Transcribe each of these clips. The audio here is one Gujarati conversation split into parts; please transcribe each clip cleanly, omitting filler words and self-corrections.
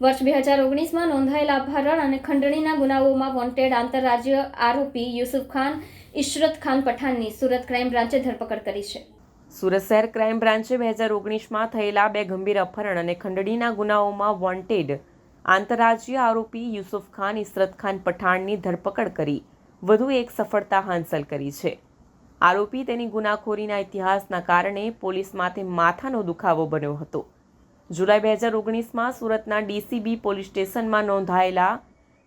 વર્ષ 2019માં નોંધાયેલા અપહરણ અને ખંડણીના ગુનાઓમાં વોન્ટેડ આંતરરાજ્ય આરોપી યુસુફ ખાન ઇશરત ખાન પઠાણની સુરત ક્રાઇમ બ્રાન્ચે ધરપકડ કરી છે। સુરત શહેર ક્રાઇમ બ્રાન્ચે 2019માં થયેલા 2 ગંભીર અપહરણ અને ખંડણીના ગુનાઓમાં વોન્ટેડ આંતરરાજ્ય આરોપી યુસુફ ખાન ઇશરત ખાન પઠાણની ધરપકડ કરી વધુ એક સફળતા હાંસલ કરી છે। આરોપી તેની ગુનાખોરીના ઇતિહાસના કારણે પોલીસમાંથી માથાનો દુખાવો બન્યો હતો। જુલાઈ 2019માં સુરતના ડીસીબી પોલીસ સ્ટેશનમાં નોંધાયેલા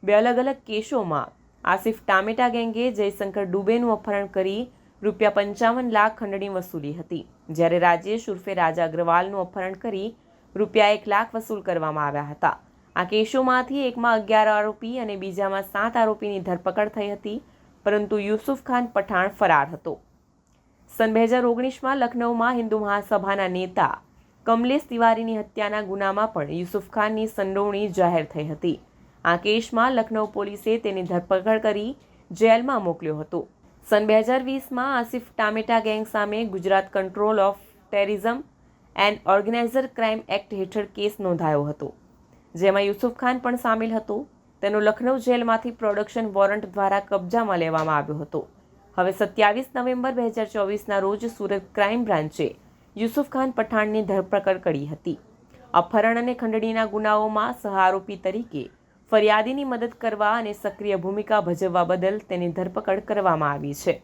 2 અલગ કેસોમાં આસિફ ટામેટા ગેંગે જયશંકર દુબેનું અપહરણ કરી ₹55 લાખ ખંડણી વસૂલી હતી, જ્યારે રાજેશ ઉર્ફે રાજા અગ્રવાલનું અપહરણ કરી ₹1 લાખ વસૂલ કરવામાં આવ્યા હતા। આ કેસોમાંથી એકમાં 11 આરોપી અને બીજામાં 7 આરોપીની ધરપકડ થઈ હતી, પરંતુ યુસુફ ખાન પઠાણ ફરાર હતો। સન 2019માં લખનૌમાં હિન્દુ મહાસભાના નેતા કમલેશ તિવારીની હત્યાના ગુનામાં પણ યુસુફ ખાનની સંડોવણી જાહેર થઈ હતી। આ કેસમાં લખનૌ પોલીસે તેની ધરપકડ કરી જેલમાં મોકલ્યો હતો। સન 2020માં આસિફ ટામેટા ગેંગ સામે Gujarat control of terrorism and organiser crime act હેઠળ કેસ નોંધાયો હતો, જેમાં યુસુફ ખાન પણ સામેલ હતો। તેનો લખનૌ જેલમાંથી પ્રોડક્શન વોરંટ દ્વારા કબજામાં લેવામાં આવ્યો હતો। હવે 27 નવેમ્બર 2024ના રોજ સુરત ક્રાઇમ બ્રાન્ચે યુસુફ ખાન પઠાણની ધરપકડ કરી હતી। અપહરણ અને ખંડણીના ગુનાઓમાં સહઆરોપી તરીકે ફરિયાદીની મદદ કરવા અને સક્રિય ભૂમિકા ભજવવા બદલ તેની ધરપકડ કરવામાં આવી છે।